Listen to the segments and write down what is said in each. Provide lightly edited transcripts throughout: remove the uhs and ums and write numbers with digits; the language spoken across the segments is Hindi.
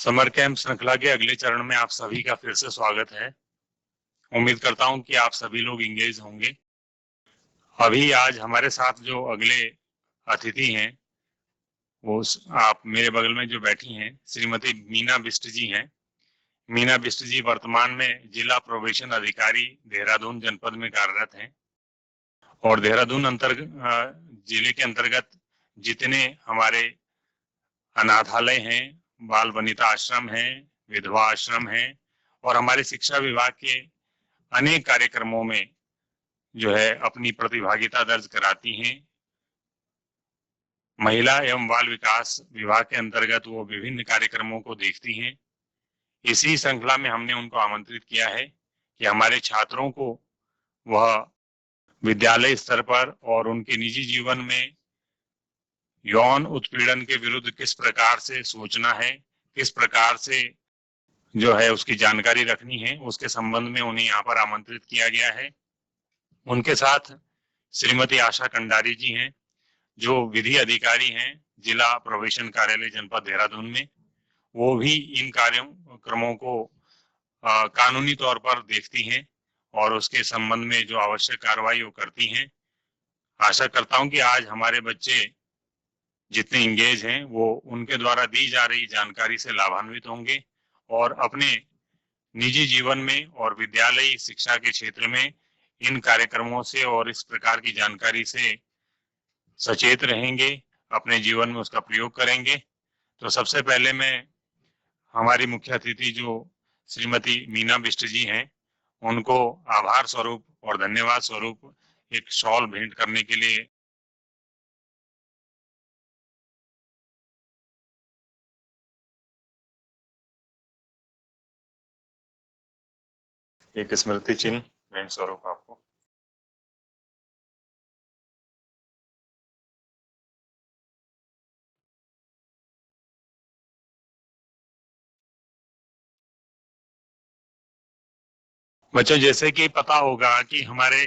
समर कैंप श्रृंखला के अगले चरण में आप सभी का फिर से स्वागत है। उम्मीद करता हूं कि आप सभी लोग इंगेज होंगे। अभी आज हमारे साथ जो अगले अतिथि हैं वो आप मेरे बगल में जो बैठी हैं श्रीमती मीना बिष्ट जी हैं। मीना बिष्ट जी वर्तमान में जिला प्रोबेशन अधिकारी देहरादून जनपद में कार्यरत हैं और देहरादून जिले के अंतर्गत जितने हमारे अनाथालय हैं, बाल वनिता आश्रम हैं, विधवा आश्रम हैं और हमारे शिक्षा विभाग के अनेक कार्यक्रमों में जो है अपनी प्रतिभागिता दर्ज कराती हैं। महिला एवं बाल विकास विभाग के अंतर्गत वो विभिन्न कार्यक्रमों को देखती हैं। इसी श्रृंखला में हमने उनको आमंत्रित किया है कि हमारे छात्रों को वह विद्यालय स्तर पर और उनके निजी जीवन में यौन उत्पीड़न के विरुद्ध किस प्रकार से सोचना है, किस प्रकार से जो है उसकी जानकारी रखनी है, उसके संबंध में उन्हें यहाँ पर आमंत्रित किया गया है। उनके साथ श्रीमती आशा कंडारी जी हैं जो विधि अधिकारी हैं जिला प्रोबेशन कार्यालय जनपद देहरादून में। वो भी इन कार्यक्रमों को कानूनी तौर पर देखती हैं और उसके संबंध में जो आवश्यक कार्रवाई वो करती हैं। आशा करता हूं कि आज हमारे बच्चे जितने इंगेज हैं वो उनके द्वारा दी जा रही जानकारी से लाभान्वित होंगे और अपने निजी जीवन में और विद्यालयी शिक्षा के क्षेत्र में इन कार्यक्रमों से और इस प्रकार की जानकारी से सचेत रहेंगे, अपने जीवन में उसका प्रयोग करेंगे। तो सबसे पहले मैं हमारी मुख्य अतिथि जो श्रीमती मीना बिष्ट जी हैं उनको आभार स्वरूप और धन्यवाद स्वरूप एक शॉल भेंट करने के लिए एक स्मृति चिन्ह भेंट स्वरूप आपको। बच्चों, जैसे कि पता होगा कि हमारे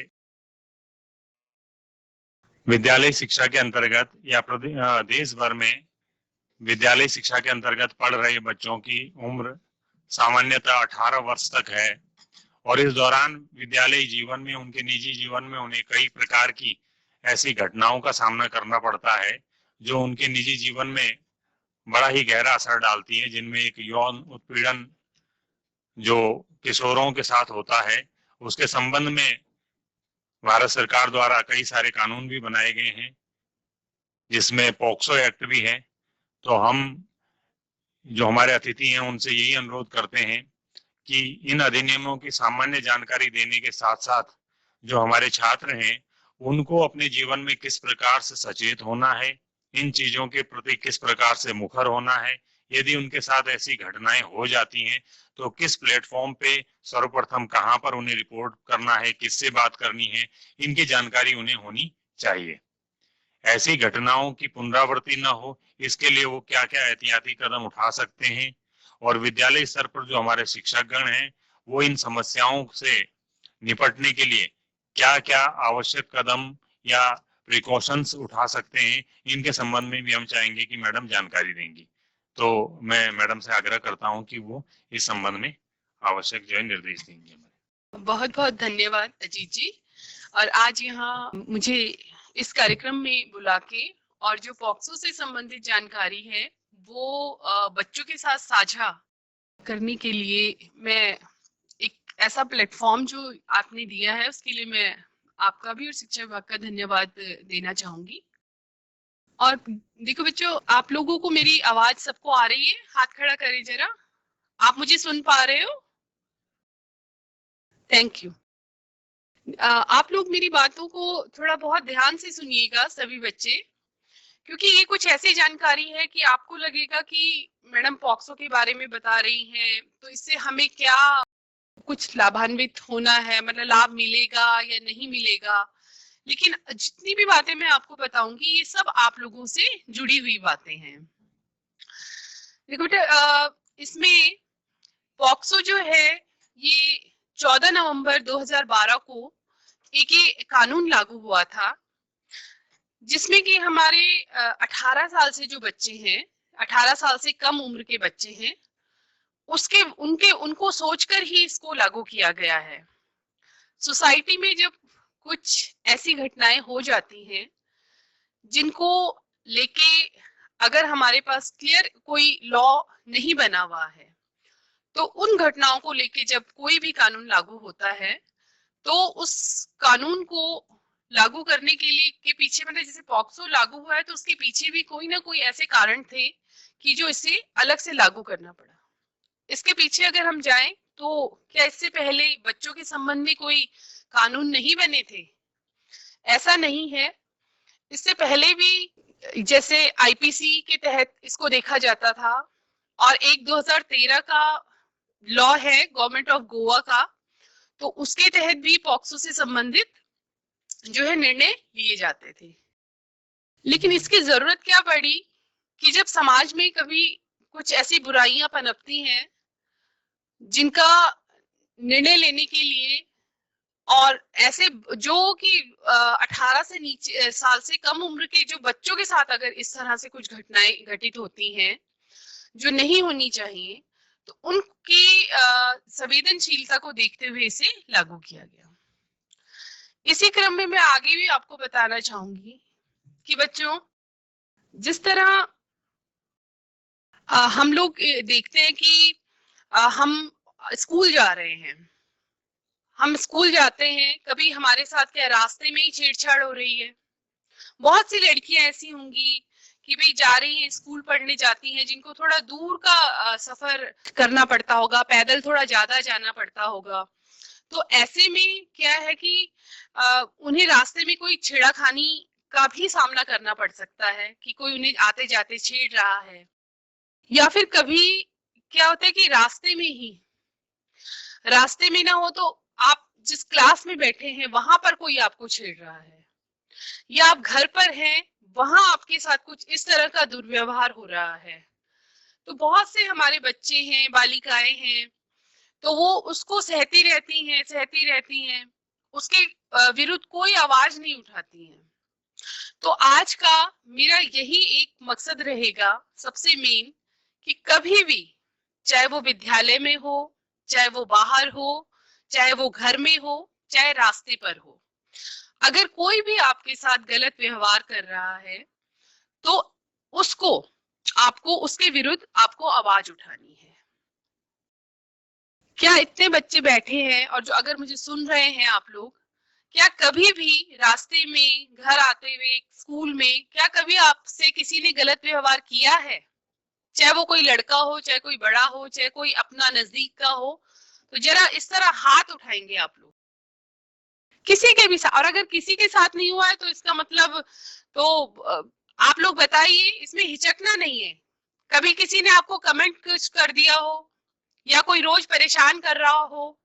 विद्यालय शिक्षा के अंतर्गत या देश भर में विद्यालय शिक्षा के अंतर्गत पढ़ रहे बच्चों की उम्र सामान्यतः 18 वर्ष तक है और इस दौरान विद्यालय जीवन में, उनके निजी जीवन में उन्हें कई प्रकार की ऐसी घटनाओं का सामना करना पड़ता है जो उनके निजी जीवन में बड़ा ही गहरा असर डालती है, जिनमें एक यौन उत्पीड़न जो किशोरों के साथ होता है उसके संबंध में भारत सरकार द्वारा कई सारे कानून भी बनाए गए हैं जिसमें पॉक्सो एक्ट भी है। तो हम जो हमारे अतिथि हैं उनसे यही अनुरोध करते हैं कि इन अधिनियमों की सामान्य जानकारी देने के साथ साथ जो हमारे छात्र हैं उनको अपने जीवन में किस प्रकार से सचेत होना है, इन चीजों के प्रति किस प्रकार से मुखर होना है, यदि उनके साथ ऐसी घटनाएं हो जाती हैं तो किस प्लेटफॉर्म पे सर्वप्रथम कहां पर उन्हें रिपोर्ट करना है, किससे बात करनी है, इनकी जानकारी उन्हें होनी चाहिए। ऐसी घटनाओं की पुनरावृत्ति न हो इसके लिए वो क्या क्या एहतियाती कदम उठा सकते हैं और विद्यालय स्तर पर जो हमारे शिक्षकगण हैं वो इन समस्याओं से निपटने के लिए क्या क्या आवश्यक कदम या प्रिकॉशंस उठा सकते हैं, इनके संबंध में भी हम चाहेंगे कि मैडम जानकारी देंगी। तो मैं मैडम से आग्रह करता हूं कि वो इस संबंध में आवश्यक जो है निर्देश देंगे। बहुत बहुत धन्यवाद अजीत जी। और आज यहाँ मुझे इस कार्यक्रम में बुला के और जो पॉक्सो से संबंधित जानकारी है वो बच्चों के साथ साझा करने के लिए मैं एक ऐसा प्लेटफॉर्म जो आपने दिया है उसके लिए मैं आपका भी और शिक्षा विभाग का धन्यवाद देना चाहूंगी। और देखो बच्चों, आप लोगों को मेरी आवाज सबको आ रही है? हाथ खड़ा करें जरा, आप मुझे सुन पा रहे हो? Thank you. आप लोग मेरी बातों को थोड़ा बहुत ध्यान से सुनिएगा सभी बच्चे, क्योंकि ये कुछ ऐसी जानकारी है कि आपको लगेगा कि मैडम पॉक्सो के बारे में बता रही हैं तो इससे हमें क्या कुछ लाभान्वित होना है, मतलब लाभ मिलेगा या नहीं मिलेगा। लेकिन जितनी भी बातें मैं आपको बताऊंगी ये सब आप लोगों से जुड़ी हुई बातें हैं। देखो बेटा, इसमें पॉक्सो जो है ये 14 नवंबर 2012 को एक ये कानून लागू हुआ था जिसमें कि हमारे 18 साल से जो बच्चे हैं, 18 साल से कम उम्र के बच्चे हैं, उनको सोचकर ही इसको लागू किया गया है। सोसाइटी में जब कुछ ऐसी घटनाएं हो जाती हैं जिनको लेके अगर हमारे पास क्लियर कोई लॉ नहीं बना हुआ है, तो उन घटनाओं को लेके जब कोई भी कानून लागू होता है तो उस कानून को लागू करने के लिए के पीछे, मतलब जैसे पॉक्सो लागू हुआ है तो उसके पीछे भी कोई ना कोई ऐसे कारण थे कि जो इसे अलग से लागू करना पड़ा। इसके पीछे अगर हम जाएं तो क्या इससे पहले बच्चों के संबंध में कोई कानून नहीं बने थे? ऐसा नहीं है। इससे पहले भी जैसे आईपीसी के तहत इसको देखा जाता था, और एक 2013 का लॉ है गवर्नमेंट ऑफ गोवा का, तो उसके तहत भी पॉक्सो से संबंधित जो है निर्णय लिए जाते थे। लेकिन इसकी जरूरत क्या पड़ी कि जब समाज में कभी कुछ ऐसी बुराइयां पनपती हैं जिनका निर्णय लेने के लिए, और ऐसे जो कि 18 से नीचे साल से कम उम्र के जो बच्चों के साथ अगर इस तरह से कुछ घटनाएं घटित होती हैं जो नहीं होनी चाहिए, तो उनकी संवेदनशीलता को देखते हुए इसे लागू किया गया। इसी क्रम में मैं आगे भी आपको बताना चाहूंगी कि बच्चों, जिस तरह हम लोग देखते हैं कि हम स्कूल जा रहे हैं, हम स्कूल जाते हैं, कभी हमारे साथ क्या रास्ते में ही छेड़छाड़ हो रही है। बहुत सी लड़कियां ऐसी होंगी कि भाई जा रही हैं, स्कूल पढ़ने जाती हैं, जिनको थोड़ा दूर का सफर करना पड़ता होगा, पैदल थोड़ा ज्यादा जाना पड़ता होगा। तो ऐसे में क्या है कि उन्हें रास्ते में कोई छेड़खानी का भी सामना करना पड़ सकता है कि कोई उन्हें आते जाते छेड़ रहा है, या फिर कभी क्या होता है कि रास्ते में ना हो तो आप जिस क्लास में बैठे हैं वहां पर कोई आपको छेड़ रहा है, या आप घर पर हैं वहां आपके साथ कुछ इस तरह का दुर्व्यवहार हो रहा है। तो बहुत से हमारे बच्चे हैं, बालिकाएं हैं, तो वो उसको सहती रहती हैं, उसके विरुद्ध कोई आवाज नहीं उठाती हैं। तो आज का मेरा यही एक मकसद रहेगा सबसे मेन, कि कभी भी, चाहे वो विद्यालय में हो, चाहे वो बाहर हो, चाहे वो घर में हो, चाहे रास्ते पर हो, अगर कोई भी आपके साथ गलत व्यवहार कर रहा है तो उसके विरुद्ध आपको आवाज उठानी है। क्या इतने बच्चे बैठे हैं और जो अगर मुझे सुन रहे हैं आप लोग, क्या कभी भी रास्ते में, घर आते हुए, स्कूल में, क्या कभी आपसे किसी ने गलत व्यवहार किया है? चाहे वो कोई लड़का हो, चाहे कोई बड़ा हो, चाहे कोई अपना नजदीक का हो, तो जरा इस तरह हाथ उठाएंगे आप लोग। किसी के भी साथ, और अगर किसी के साथ नहीं हुआ है तो इसका मतलब, तो आप लोग बताइए, इसमें हिचकना नहीं है। कभी किसी ने आपको कमेंट कुछ कर दिया हो, या कोई रोज परेशान कर रहा हो?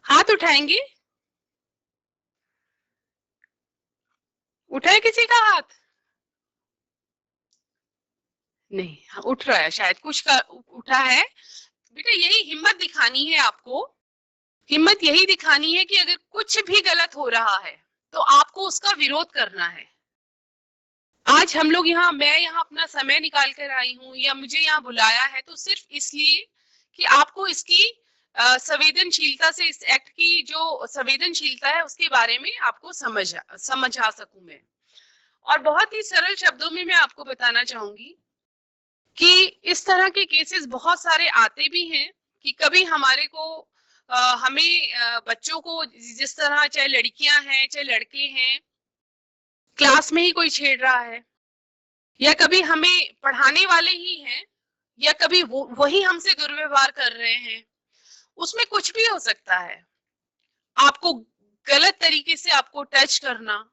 हाथ उठाएंगे? उठा है किसी का हाथ? नहीं, हाँ, उठ रहा है शायद, कुछ का उठा है। बेटा यही हिम्मत दिखानी है आपको, हिम्मत यही दिखानी है कि अगर कुछ भी गलत हो रहा है तो आपको उसका विरोध करना है। आज हम लोग यहाँ, मैं यहाँ अपना समय निकाल कर आई हूँ या मुझे यहाँ बुलाया है तो सिर्फ इसलिए कि आपको इसकी संवेदनशीलता से, इस एक्ट की जो संवेदनशीलता है उसके बारे में आपको समझा सकूं मैं। और बहुत ही सरल शब्दों में मैं आपको बताना चाहूंगी कि इस तरह के केसेस बहुत सारे आते भी हैं कि कभी हमारे को हमें बच्चों को जिस तरह, चाहे लड़कियां हैं चाहे लड़के हैं, क्लास में ही कोई छेड़ रहा है, या कभी हमें पढ़ाने वाले ही हैं, या कभी वही हमसे दुर्व्यवहार कर रहे हैं। उसमें कुछ भी हो सकता है। आपको गलत तरीके से आपको टच करना,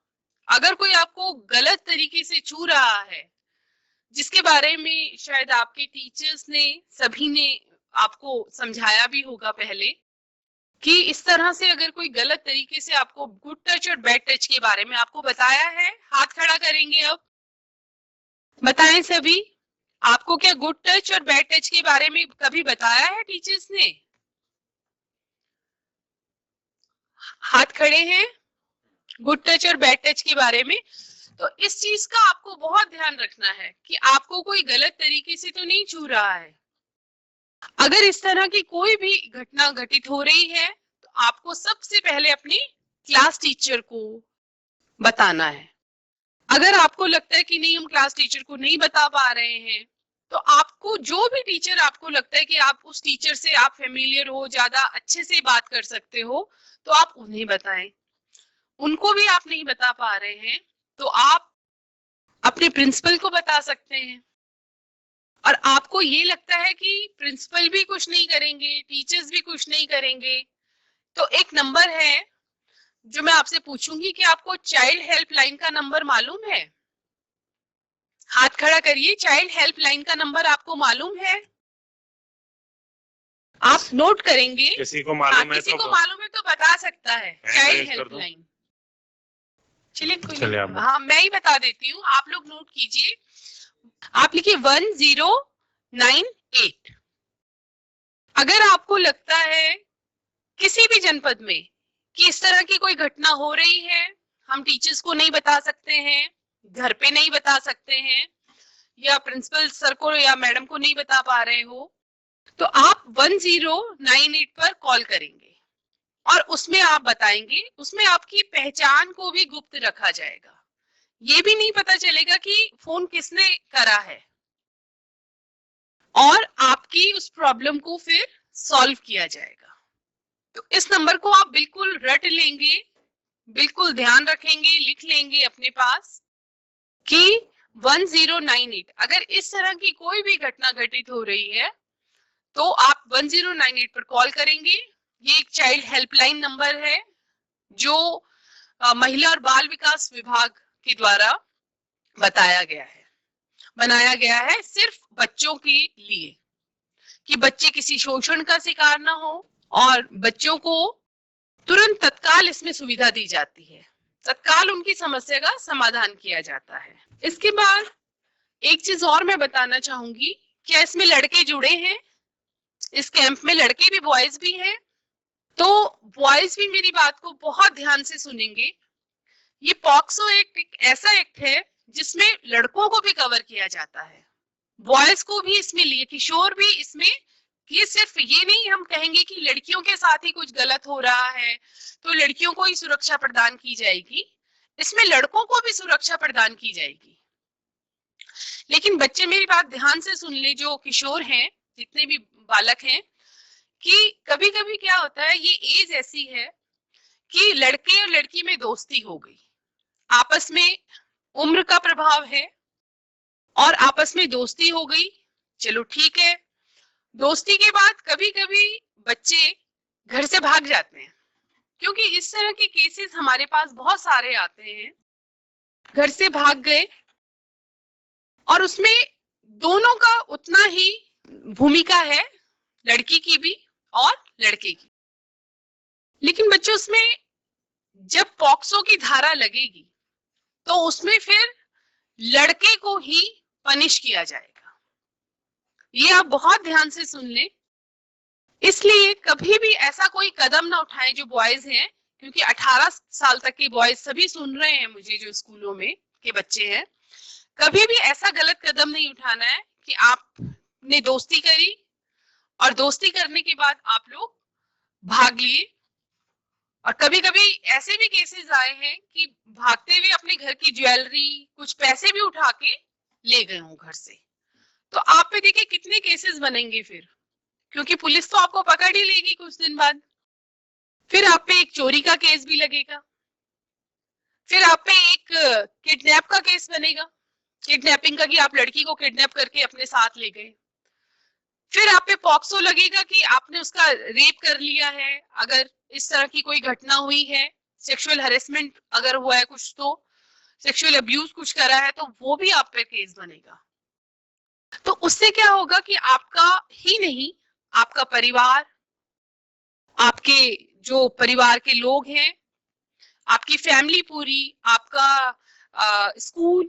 अगर कोई आपको गलत तरीके से छू रहा है, जिसके बारे में शायद आपके टीचर्स ने, सभी ने आपको समझाया भी होगा पहले, कि इस तरह से अगर कोई गलत तरीके से आपको गुड टच और बैड टच के बारे में आपको बताया है, हाथ खड़ा करेंगे अब, बताएं सभी, आपको क्या गुड टच और बैड टच के बारे में कभी बताया है टीचर्स ने? हाथ खड़े हैं गुड टच और बैड टच के बारे में। तो इस चीज का आपको बहुत ध्यान रखना है कि आपको कोई गलत तरीके से तो नहीं छू रहा है। अगर इस तरह की कोई भी घटना घटित हो रही है तो आपको सबसे पहले अपनी क्लास टीचर को बताना है। अगर आपको लगता है कि नहीं हम क्लास टीचर को नहीं बता पा रहे हैं तो आपको जो भी टीचर आपको लगता है कि आप उस टीचर से आप फेमिलियर हो, ज्यादा अच्छे से बात कर सकते हो, तो आप उन्हें बताएं। उनको भी आप नहीं बता पा रहे हैं तो आप अपने प्रिंसिपल को बता सकते हैं। और आपको ये लगता है कि प्रिंसिपल भी कुछ नहीं करेंगे, टीचर्स भी कुछ नहीं करेंगे, तो एक नंबर है जो मैं आपसे पूछूंगी कि आपको चाइल्ड हेल्पलाइन का नंबर मालूम है? हाथ खड़ा करिए। चाइल्ड हेल्पलाइन का नंबर आपको मालूम है? आप नोट करेंगे। किसी को हाँ, मालूम है किसी तो को मालूम है तो बता सकता है चाइल्ड raise कर दो। हेल्पलाइन। चलिए कोई चलिए नहीं, आप हाँ मैं ही बता देती हूँ, आप लोग नोट कीजिए। आप लिखिए 1098। अगर आपको लगता है किसी भी जनपद में कि इस तरह की कोई घटना हो रही है, हम टीचर्स को नहीं बता सकते हैं, घर पे नहीं बता सकते हैं, या प्रिंसिपल सर को या मैडम को नहीं बता पा रहे हो, तो आप 1098 पर कॉल करेंगे और उसमें आप बताएंगे। उसमें आपकी पहचान को भी गुप्त रखा जाएगा, ये भी नहीं पता चलेगा कि फोन किसने करा है, और आपकी उस प्रॉब्लम को फिर सॉल्व किया जाएगा। तो इस नंबर को आप बिल्कुल रट लेंगे, बिल्कुल ध्यान रखेंगे, लिख लेंगे अपने पास कि 1098। अगर इस तरह की कोई भी घटना घटित हो रही है तो आप 1098 पर कॉल करेंगे। ये एक चाइल्ड हेल्पलाइन नंबर है जो महिला और बाल विकास विभाग के द्वारा बताया गया है, बनाया गया है सिर्फ बच्चों के लिए, कि बच्चे किसी शोषण का शिकार ना हो और बच्चों को तुरंत तत्काल इसमें सुविधा दी जाती है, तत्काल उनकी समस्या का समाधान किया जाता है। इसके बाद एक चीज और मैं बताना चाहूंगी, क्या इसमें लड़के जुड़े हैं? इस कैंप में लड़के भी, बॉयज भी हैं? तो बॉयज भी मेरी बात को बहुत ध्यान से सुनेंगे। ये पॉक्सो एक्ट एक ऐसा एक्ट है जिसमें लड़कों को भी कवर किया जाता है, बॉयज को भी इसमें लिए, किशोर भी इसमें। ये सिर्फ ये नहीं हम कहेंगे कि लड़कियों के साथ ही कुछ गलत हो रहा है तो लड़कियों को ही सुरक्षा प्रदान की जाएगी, इसमें लड़कों को भी सुरक्षा प्रदान की जाएगी। लेकिन बच्चे मेरी बात ध्यान से सुन ले, जो किशोर हैं, जितने भी बालक हैं, कि कभी कभी क्या होता है, ये एज ऐसी है कि लड़के और लड़की में दोस्ती हो गई, आपस में उम्र का प्रभाव है और आपस में दोस्ती हो गई, चलो ठीक है। दोस्ती के बाद कभी कभी बच्चे घर से भाग जाते हैं, क्योंकि इस तरह के केसेस हमारे पास बहुत सारे आते हैं। घर से भाग गए और उसमें दोनों का उतना ही भूमिका है, लड़की की भी और लड़के की। लेकिन बच्चों उसमें जब पॉक्सो की धारा लगेगी तो उसमें फिर लड़के को ही पनिश किया जाएगा, ये आप बहुत ध्यान से सुन लें। इसलिए कभी भी ऐसा कोई कदम ना उठाएं जो बॉयज हैं, क्योंकि 18 साल तक के बॉयज सभी सुन रहे हैं मुझे, जो स्कूलों में के बच्चे हैं, कभी भी ऐसा गलत कदम नहीं उठाना है कि आपने दोस्ती करी और दोस्ती करने के बाद आप लोग भाग लिए। और कभी कभी ऐसे भी केसेस आए हैं कि भागते हुए अपने घर की ज्वेलरी, कुछ पैसे भी उठा के ले गए हों घर से। तो आप पे देखिए कितने केसेस बनेंगे फिर, क्योंकि पुलिस तो आपको पकड़ ही लेगी कुछ दिन बाद। फिर आप पे एक चोरी का केस भी लगेगा, फिर आप पे एक किडनैप का केस बनेगा, किडनैपिंग का, कि आप लड़की को किडनैप करके अपने साथ ले गए। फिर आप पे पॉक्सो लगेगा कि आपने उसका रेप कर लिया है, अगर इस तरह की कोई घटना हुई है, सेक्सुअल हैरेसमेंट अगर हुआ है कुछ, तो सेक्सुअल अब्यूज कुछ करा है, तो वो भी आप पे केस बनेगा। तो उससे क्या होगा कि आपका ही नहीं, आपका परिवार, आपके जो परिवार के लोग हैं, आपकी फैमिली पूरी, आपका स्कूल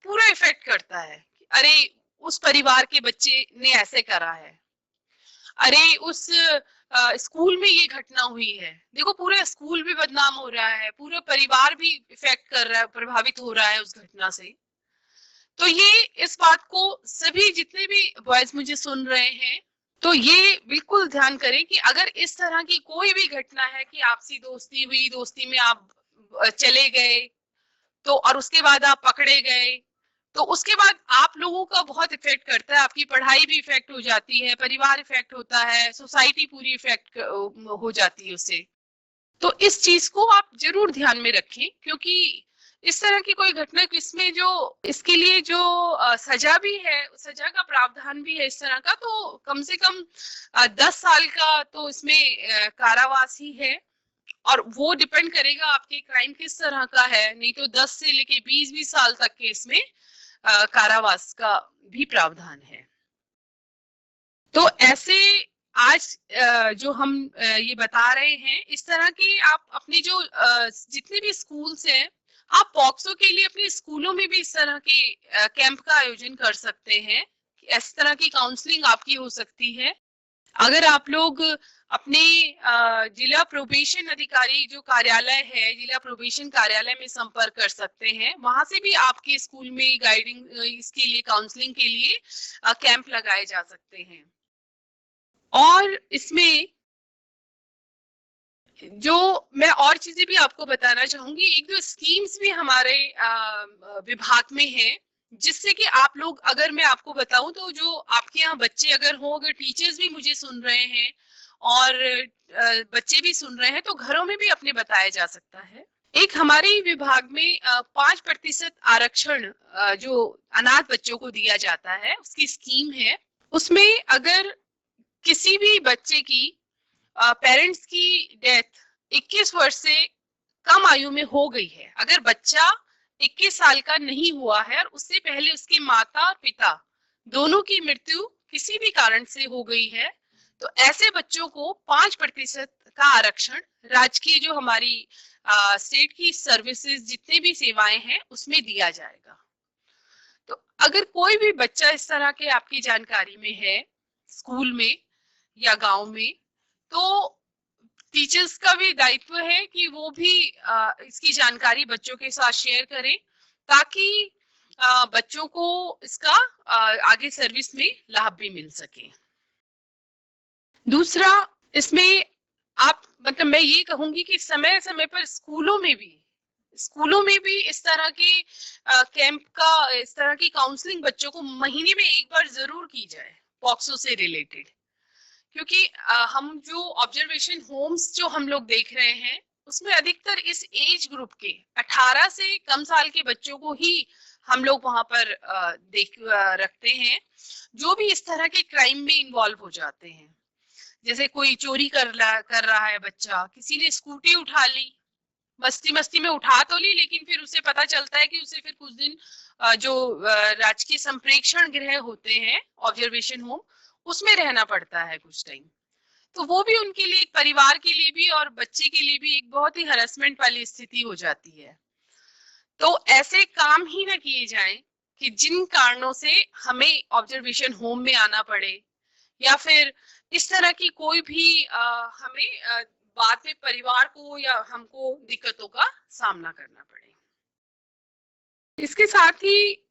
पूरा इफेक्ट करता है। अरे उस परिवार के बच्चे ने ऐसे करा है, अरे उस स्कूल में ये घटना हुई है, देखो पूरा स्कूल भी बदनाम हो रहा है, पूरा परिवार भी इफेक्ट कर रहा है, प्रभावित हो रहा है उस घटना से। तो ये इस बात को सभी जितने भी बॉयज मुझे सुन रहे हैं, तो ये बिल्कुल ध्यान करें कि अगर इस तरह की कोई भी घटना है कि आपसी दोस्ती हुई, दोस्ती में आप चले गए तो, और उसके बाद आप पकड़े गए, तो उसके बाद आप लोगों का बहुत इफेक्ट करता है, आपकी पढ़ाई भी इफेक्ट हो जाती है, परिवार इफेक्ट होता है, सोसाइटी पूरी इफेक्ट हो जाती है उससे। तो इस चीज को आप जरूर ध्यान में रखें, क्योंकि इस तरह की कोई घटना इसमें जो इसके लिए जो सजा भी है, सजा का प्रावधान भी है इस तरह का, तो कम से कम 10 साल का तो इसमें कारावास ही है। और वो डिपेंड करेगा आपके क्राइम किस तरह का है, नहीं तो 10 से लेके 20-20 साल तक के इसमें कारावास का भी प्रावधान है। तो ऐसे आज जो हम ये बता रहे हैं, इस तरह की आप अपने जो जितने भी स्कूल्स हैं, आप पॉक्सो के लिए अपने स्कूलों में भी इस तरह के कैंप का आयोजन कर सकते हैं। इस तरह की काउंसलिंग आपकी हो सकती है। अगर आप लोग अपने जिला प्रोबेशन अधिकारी जो कार्यालय है, जिला प्रोबेशन कार्यालय में संपर्क कर सकते हैं, वहां से भी आपके स्कूल में गाइडिंग इसके लिए, काउंसलिंग के लिए कैंप लगाए जा सकते हैं। और इसमें जो मैं और चीजें भी आपको बताना चाहूंगी, एक दो स्कीम्स भी हमारे विभाग में है, जिससे कि आप लोग, अगर मैं आपको बताऊं तो जो आपके यहाँ बच्चे अगर हो, अगर टीचर्स भी मुझे सुन रहे हैं और बच्चे भी सुन रहे हैं, तो घरों में भी अपने बताया जा सकता है। एक हमारे ही विभाग में 5% आरक्षण जो अनाथ बच्चों को दिया जाता है, उसकी स्कीम है। उसमें अगर किसी भी बच्चे की पेरेंट्स की डेथ 21 वर्ष से कम आयु में हो गई है, अगर बच्चा 21 साल का नहीं हुआ है और उससे पहले उसके माता और पिता दोनों की मृत्यु किसी भी कारण से हो गई है, तो ऐसे बच्चों को 5% का आरक्षण राजकीय जो हमारी स्टेट की सर्विसेज जितने भी सेवाएं हैं उसमें दिया जाएगा। तो अगर कोई भी बच्चा इस तरह के आपकी जानकारी में है, स्कूल में या गांव में, तो टीचर्स का भी दायित्व है कि वो भी इसकी जानकारी बच्चों के साथ शेयर करें, ताकि बच्चों को इसका आगे सर्विस में लाभ भी मिल सके। दूसरा, इसमें आप मतलब मैं ये कहूंगी कि समय समय पर स्कूलों में भी इस तरह के कैंप का, इस तरह की काउंसलिंग बच्चों को महीने में एक बार जरूर की जाए पॉक्सो से रिलेटेड। क्योंकि हम जो ऑब्जर्वेशन होम्स जो हम लोग देख रहे हैं, उसमें अधिकतर इस एज ग्रुप के 18 से कम साल के बच्चों को ही हम लोग वहां पर रखते हैं, जो भी इस तरह के क्राइम में इन्वॉल्व हो जाते हैं। जैसे कोई चोरी कर रहा है बच्चा, किसी ने स्कूटी उठा ली, मस्ती मस्ती में उठा तो ली, लेकिन फिर उसे पता चलता है कि उसे फिर कुछ दिन जो राजकीय संप्रेक्षण गृह होते हैं, ऑब्जर्वेशन होम, उसमें रहना पड़ता है कुछ टाइम। तो वो भी उनके लिए, एक परिवार के लिए भी और बच्चे के लिए भी एक बहुत ही हरासमेंट वाली स्थिति हो जाती है। तो ऐसे काम ही ना किए जाएं कि जिन कारणों से हमें ऑब्जर्वेशन होम में आना पड़े, या फिर इस तरह की कोई भी हमें बाद में परिवार को या हमको दिक्कतों का सामना करना पड़े। इसके साथ ही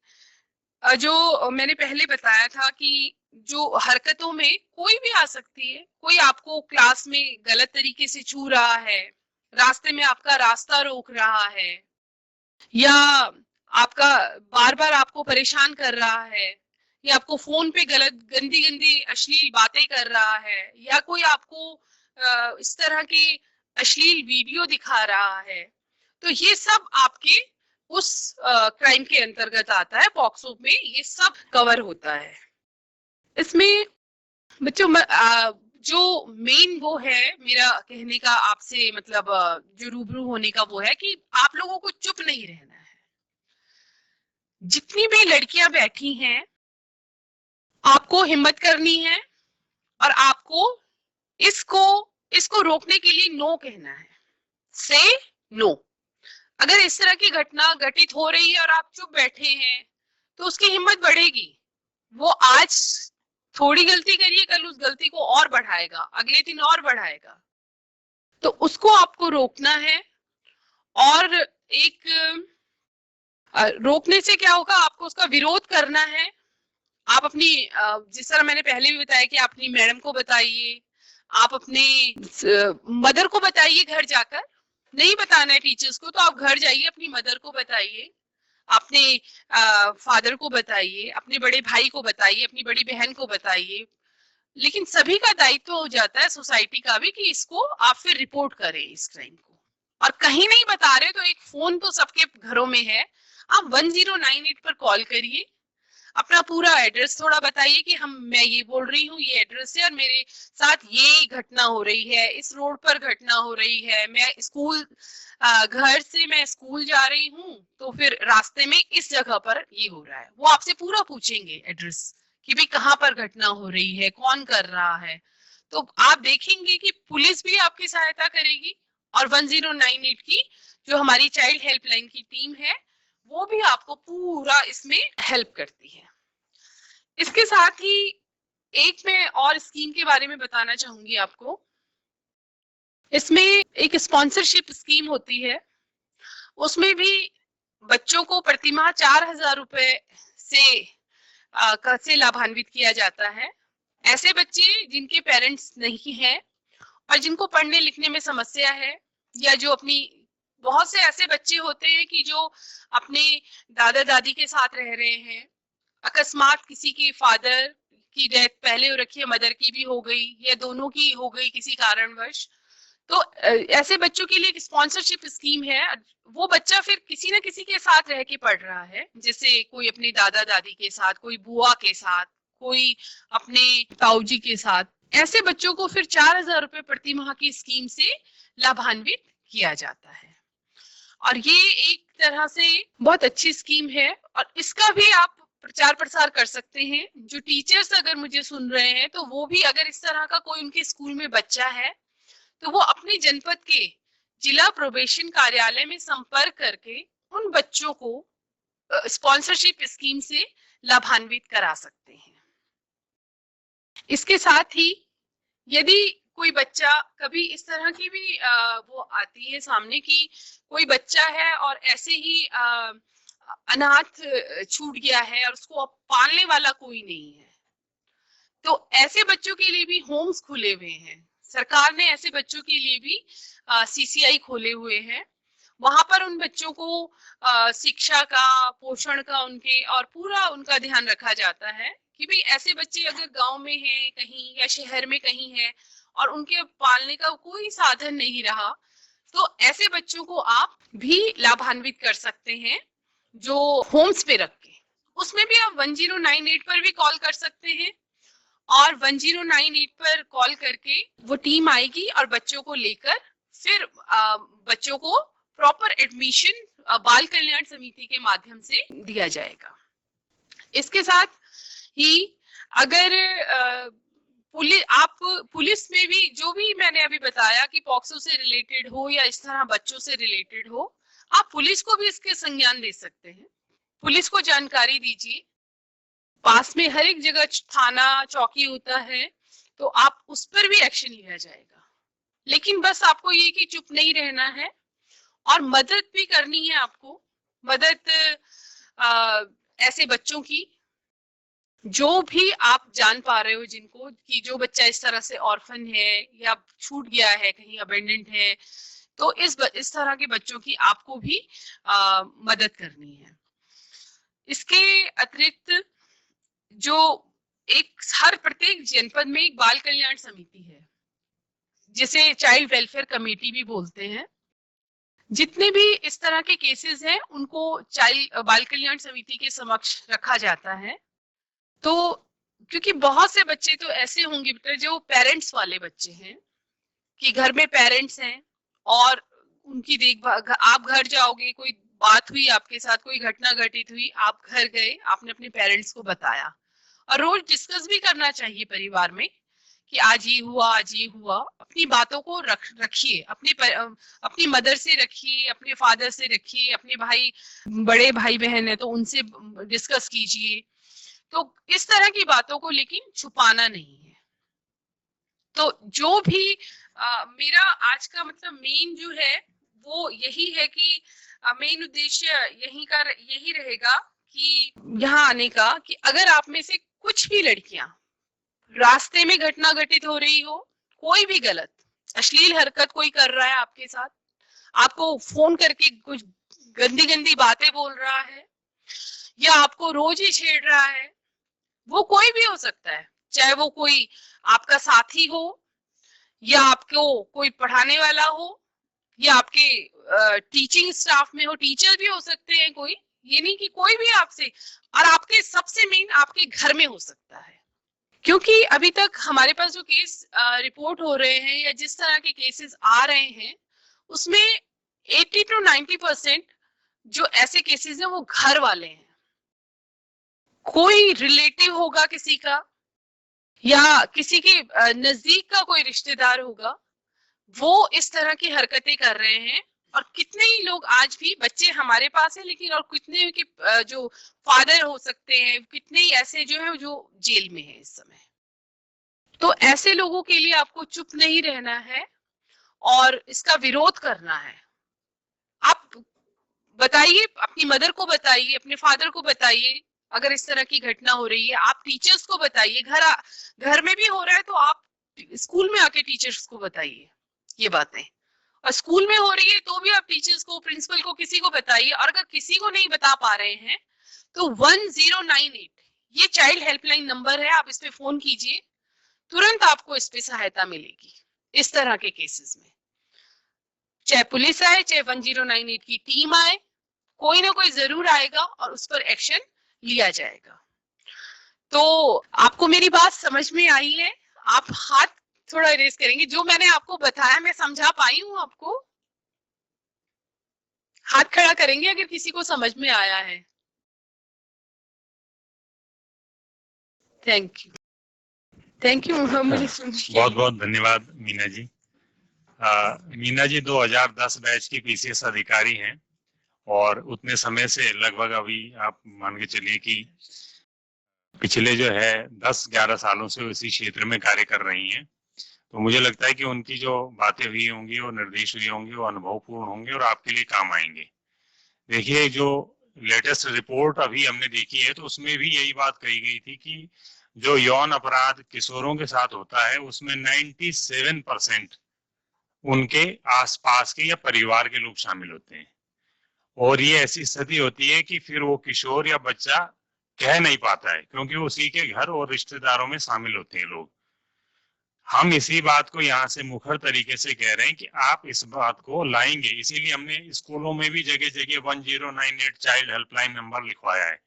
जो मैंने पहले बताया था कि जो हरकतों में कोई भी आ सकती है, कोई आपको क्लास में गलत तरीके से छू रहा है, रास्ते में आपका रास्ता रोक रहा है, या आपका बार बार आपको परेशान कर रहा है, या आपको फोन पे गलत गंदी गंदी अश्लील बातें कर रहा है, या कोई आपको इस तरह के अश्लील वीडियो दिखा रहा है, तो ये सब आपके उस क्राइम के अंतर्गत आता है। पॉक्सो में ये सब कवर होता है। इसमें बच्चों जो मेन वो है मेरा कहने का आपसे, मतलब जो रूबरू होने का, वो है कि आप लोगों को चुप नहीं रहना है। जितनी भी लड़कियां बैठी हैं, आपको हिम्मत करनी है और आपको इसको इसको रोकने के लिए नो कहना है। से नो। अगर इस तरह की घटना घटित हो रही है और आप चुप बैठे हैं, तो उसकी हिम्मत बढ़ेगी। वो आज थोड़ी गलती करिए, कल उस गलती को और बढ़ाएगा, अगले दिन और बढ़ाएगा। तो उसको आपको रोकना है। और एक रोकने से क्या होगा, आपको उसका विरोध करना है। आप अपनी जिस तरह मैंने पहले भी बताया कि आप अपनी मैडम को बताइए, आप अपने मदर को बताइए घर जाकर। नहीं बताना है टीचर्स को तो आप घर जाइए, अपनी मदर को बताइए, अपने फादर को बताइए, अपने बड़े भाई को बताइए, अपनी बड़ी बहन को बताइए। लेकिन सभी का दायित्व हो जाता है सोसाइटी का भी कि इसको आप फिर रिपोर्ट करें इस क्राइम को। और कहीं नहीं बता रहे तो एक फोन तो सबके घरों में है, आप 1098 पर कॉल करिए, अपना पूरा एड्रेस थोड़ा बताइए कि मैं ये बोल रही हूँ, ये एड्रेस है और मेरे साथ ये घटना हो रही है, इस रोड पर घटना हो रही है, मैं स्कूल घर से मैं स्कूल जा रही हूँ तो फिर रास्ते में इस जगह पर ये हो रहा है। वो आपसे पूरा पूछेंगे एड्रेस कि भाई कहाँ पर घटना हो रही है, कौन कर रहा है। तो आप देखेंगे कि पुलिस भी आपकी सहायता करेगी और 1098 की जो हमारी चाइल्ड हेल्पलाइन की टीम है वो भी आपको पूरा इसमें हेल्प करती है। इसके साथ ही एक मैं और स्कीम के बारे में बताना चाहूंगी आपको। इसमें एक स्पॉन्सरशिप स्कीम होती है, उसमें भी बच्चों को प्रतिमाह 4000 रुपए से लाभान्वित किया जाता है। ऐसे बच्चे जिनके पेरेंट्स नहीं हैं और जिनको पढ़ने लिखने में समस्या है, या जो अपनी, बहुत से ऐसे बच्चे होते हैं कि जो अपने दादा दादी के साथ रह रहे हैं, अकस्मात किसी के फादर की डेथ पहले हो रखी है, मदर की भी हो गई या दोनों की हो गई किसी कारणवश, तो ऐसे बच्चों के लिए एक स्पॉन्सरशिप स्कीम है। वो बच्चा फिर किसी ना किसी के साथ रह के पढ़ रहा है, जैसे कोई अपने दादा दादी के साथ, कोई बुआ के साथ, कोई अपने ताऊजी के साथ। ऐसे बच्चों को फिर 4000 रुपए प्रति माह की स्कीम से लाभान्वित किया जाता है। और ये एक तरह से बहुत अच्छी स्कीम है और इसका भी आप प्रचार प्रसार कर सकते हैं। जो टीचर्स अगर मुझे सुन रहे हैं तो वो भी, अगर इस तरह का कोई उनके स्कूल में बच्चा है तो वो अपने जनपद के जिला प्रोबेशन कार्यालय में संपर्क करके उन बच्चों को स्पॉन्सरशिप स्कीम से लाभान्वित करा सकते हैं। इसके साथ ही यदि कोई बच्चा, कभी इस तरह की भी वो आती है सामने कि कोई बच्चा है और ऐसे ही अनाथ छूट गया है और उसको अब पालने वाला कोई नहीं है, तो ऐसे बच्चों के लिए भी होम्स खुले हुए हैं। सरकार ने ऐसे बच्चों के लिए भी सीसीआई खोले हुए हैं। वहां पर उन बच्चों को शिक्षा का, पोषण का उनके और पूरा उनका ध्यान रखा जाता है कि भाई ऐसे बच्चे अगर गांव में हैं कहीं या शहर में कहीं हैं और उनके पालने का कोई साधन नहीं रहा, तो ऐसे बच्चों को आप भी लाभान्वित कर सकते हैं जो होम्स पे रख के। उसमें भी आप 1098 पर भी कॉल कर सकते हैं और 1098 पर कॉल करके वो टीम आएगी और बच्चों को लेकर फिर बच्चों को प्रॉपर एडमिशन बाल कल्याण समिति के माध्यम से दिया जाएगा। इसके साथ ही अगर पुलिस में भी, जो भी मैंने अभी बताया कि पॉक्सो से रिलेटेड हो या इस तरह बच्चों से रिलेटेड हो, आप पुलिस को भी इसके संज्ञान दे सकते हैं। पुलिस को जानकारी दीजिए। पास में हर एक जगह थाना चौकी होता है तो आप उस पर भी एक्शन लिया जाएगा। लेकिन बस आपको ये कि चुप नहीं रहना है और मदद भी करनी है आपको। मदद ऐसे बच्चों की जो भी आप जान पा रहे हो, जिनको कि जो बच्चा इस तरह से ऑर्फन है या छूट गया है, कहीं अबेंडेंट है, तो इस तरह के बच्चों की आपको भी मदद करनी है। इसके अतिरिक्त जो हर प्रत्येक जनपद में एक बाल कल्याण समिति है, जिसे चाइल्ड वेलफेयर कमेटी भी बोलते हैं। जितने भी इस तरह के केसेस हैं उनको बाल कल्याण समिति के समक्ष रखा जाता है। तो क्योंकि बहुत से बच्चे तो ऐसे होंगे बेटा जो पेरेंट्स वाले बच्चे हैं कि घर में पेरेंट्स हैं और उनकी देखभाल, आप घर जाओगे, कोई बात हुई आपके साथ, कोई घटना घटित हुई, आप घर गए, आपने अपने पेरेंट्स को बताया और रोज डिस्कस भी करना चाहिए परिवार में कि आज ये हुआ, आज ये हुआ। अपनी बातों को रखिए, अपनी मदर से रखिए, अपने फादर से रखिए, अपने भाई, बड़े भाई बहन है तो उनसे डिस्कस कीजिए। तो इस तरह की बातों को लेकिन छुपाना नहीं है। तो जो भी मेरा आज का मतलब मेन जो है वो यही है कि मेन उद्देश्य यही रहेगा कि यहाँ आने का, कि अगर आप में से कुछ भी लड़कियां रास्ते में घटना घटित हो रही हो, कोई भी गलत अश्लील हरकत कोई कर रहा है आपके साथ, आपको फोन करके कुछ गंदी गंदी बातें बोल रहा है या आपको रोज ही छेड़ रहा है, वो कोई भी हो सकता है, चाहे वो कोई आपका साथी हो या आपको कोई पढ़ाने वाला हो या आपके टीचिंग स्टाफ में हो, टीचर भी हो सकते हैं कोई, ये नहीं कि कोई भी आपसे, और आपके सबसे मेन आपके घर में हो सकता है। क्योंकि अभी तक हमारे पास जो केस रिपोर्ट हो रहे हैं या जिस तरह के केसेस आ रहे हैं उसमें 80 to 90% जो ऐसे केसेस हैं वो घर वाले हैं, कोई रिलेटिव होगा किसी का या किसी के नजदीक का कोई रिश्तेदार होगा, वो इस तरह की हरकतें कर रहे हैं। और कितने ही लोग आज भी बच्चे हमारे पास है, लेकिन और कितने के जो फादर हो सकते हैं, कितने ही ऐसे जो है जो जेल में है इस समय। तो ऐसे लोगों के लिए आपको चुप नहीं रहना है और इसका विरोध करना है। आप बताइए, अपनी मदर को बताइए, अपने फादर को बताइए अगर इस तरह की घटना हो रही है, आप टीचर्स को बताइए, घर में भी हो रहा है तो आप स्कूल में आके टीचर्स को बताइए ये बातें, और स्कूल में हो रही है तो भी आप टीचर्स को, प्रिंसिपल को, किसी को बताइए। और अगर किसी को नहीं बता पा रहे हैं तो 1098 ये चाइल्ड हेल्पलाइन नंबर है, आप इस पे फोन कीजिए, तुरंत आपको इस पे सहायता मिलेगी। इस तरह के केसेस में चाहे पुलिस आए, चाहे 1098 की टीम आए, कोई ना कोई जरूर आएगा और उस पर एक्शन लिया जाएगा। तो आपको मेरी बात समझ में आई है? आप हाथ थोड़ा रेस करेंगे, जो मैंने आपको बताया मैं समझा पाई हूं आपको? हाथ खड़ा करेंगे अगर किसी को समझ में आया है। Thank you, thank you. बहुत बहुत धन्यवाद मीना जी। मीना जी 2010 बैच की पीसीएस अधिकारी हैं और उतने समय से लगभग अभी आप मान के चलिए कि पिछले जो है 10-11 सालों से इसी क्षेत्र में कार्य कर रही हैं। तो मुझे लगता है कि उनकी जो बातें हुई होंगी और निर्देश हुए होंगे वो अनुभवपूर्ण होंगे और आपके लिए काम आएंगे। देखिए, जो लेटेस्ट रिपोर्ट अभी हमने देखी है तो उसमें भी यही बात कही गई थी कि जो यौन अपराध किशोरों के साथ होता है उसमें 97% उनके आसपास के या परिवार के लोग शामिल होते हैं। और ये ऐसी स्थिति होती है कि फिर वो किशोर या बच्चा कह नहीं पाता है क्योंकि उसी के घर और रिश्तेदारों में शामिल होते हैं लोग। हम इसी बात को यहाँ से मुखर तरीके से कह रहे हैं कि आप इस बात को लाएंगे, इसीलिए हमने स्कूलों में भी जगह जगह 1098 चाइल्ड हेल्पलाइन नंबर लिखवाया है।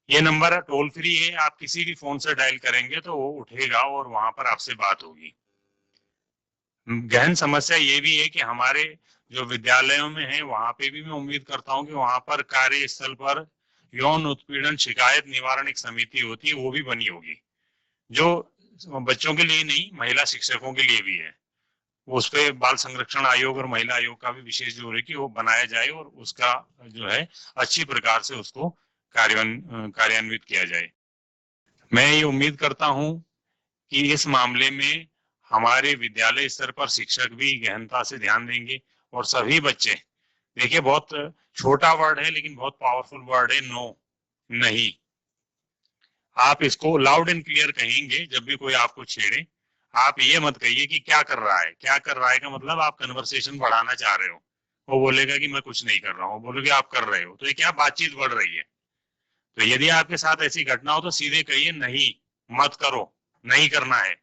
ये नंबर टोल फ्री है, आप किसी भी फोन से डायल करेंगे तो वो उठेगा और वहां पर आपसे बात होगी। गहन समस्या ये भी है कि हमारे जो विद्यालयों में है वहां पे भी मैं उम्मीद करता हूँ कि वहां पर कार्यस्थल पर यौन उत्पीड़न शिकायत निवारण एक समिति होती है, वो भी बनी होगी, जो बच्चों के लिए नहीं महिला शिक्षकों के लिए भी है। उस पे बाल संरक्षण आयोग और महिला आयोग का भी विशेष जोर है कि वो बनाया जाए और उसका जो है अच्छी प्रकार से उसको कार्यान्वित किया जाए। मैं ये उम्मीद करता हूं कि इस मामले में हमारे विद्यालय स्तर पर शिक्षक भी गहनता से ध्यान देंगे और सभी बच्चे, देखिए बहुत छोटा वर्ड है लेकिन बहुत पावरफुल वर्ड है, नो, नहीं। आप इसको लाउड एंड क्लियर कहेंगे जब भी कोई आपको छेड़े। आप ये मत कहिए कि क्या कर रहा है, क्या कर रहा है का मतलब आप कन्वर्सेशन बढ़ाना चाह रहे हो। वो बोलेगा कि मैं कुछ नहीं कर रहा हूँ, बोलोगे आप कर रहे हो, तो ये क्या बातचीत बढ़ रही है। तो यदि आपके साथ ऐसी घटना हो तो सीधे कहिए नहीं, मत करो, नहीं करना है।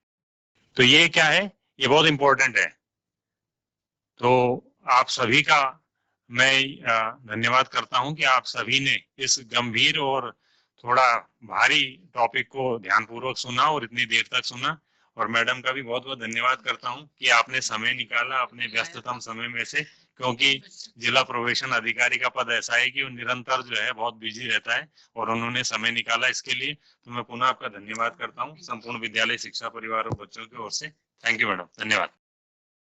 तो ये क्या है, ये बहुत इंपॉर्टेंट है। तो आप सभी का मैं धन्यवाद करता हूं कि आप सभी ने इस गंभीर और थोड़ा भारी टॉपिक को ध्यानपूर्वक सुना और इतनी देर तक सुना। और मैडम का भी बहुत बहुत धन्यवाद करता हूं कि आपने समय निकाला अपने व्यस्ततम समय में से, क्योंकि जिला प्रोबेशन अधिकारी का पद ऐसा है कि वो निरंतर जो है बहुत बिजी रहता है और उन्होंने समय निकाला इसके लिए। तो मैं पुनः आपका धन्यवाद करता हूँ संपूर्ण विद्यालय शिक्षा परिवार और बच्चों की ओर से। थैंक यू मैडम, धन्यवाद।